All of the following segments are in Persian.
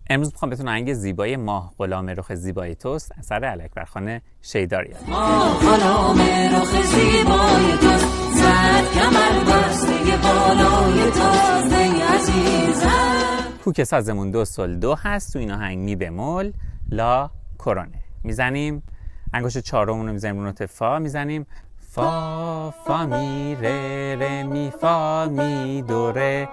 امروز میخوام بهتون آهنگ زیبای ماه غلام رخ زیبای توست اثر الکبرخان شیدا یاد بدم. ماه غلام رخ زیبای توست، زد کمر بسته بالای توست ای عزیزم. کوک سازمون دو سل دو هست، تو این آهنگ می بمول لا کرونه میزنیم، انگشت چهارمون رو میزنیم رو نوت فا، میزنیم فا فا می ره ره می فا می دو ره،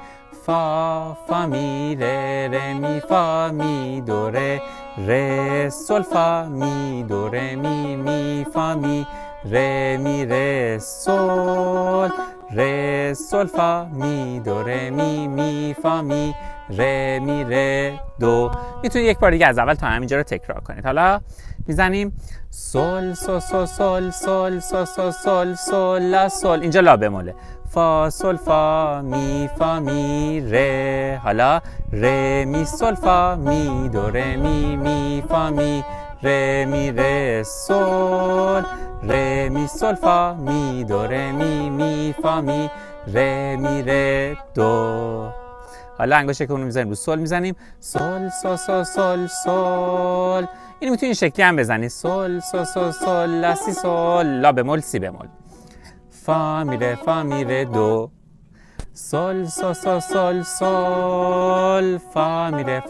فا فا می ره ره می فا می دو ره، ره سل فا می دو ره می می فا می ره می ره سل، ره سل فا می دو ره می می فا می ره می ره دو. میتونید یک بار دیگه از اول تا همینجا رو تکرار کنید. حالا میزنیم سل سل سل سل سل سل سل سل سل لا سل، اینجا لا بموله، فا سل فا می ره، حالا ره می سل فا می دو ره می می فا می ره می ره سل، ره می سل فا می دو ره می می فا می ره می ره دو. حالا انگشت که اونو میزنیم رو سل، میزنیم سل سل سل سل سل، اینو میتونی این شکلی هم بزنی سل سل سل سل لا سی سل، لا بمول سی بمول، فا میره دو، سل سل سل سل سل،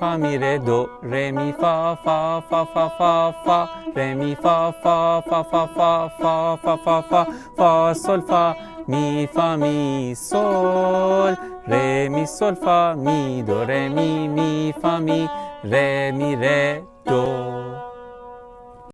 فا میره دو، ره می فا فا فا فا فا فا، ره می فا فا فا فا فا فا فا فا فا فا سل فا می فا می سل، ره می سل فا می دو ره می می فا می ره دو.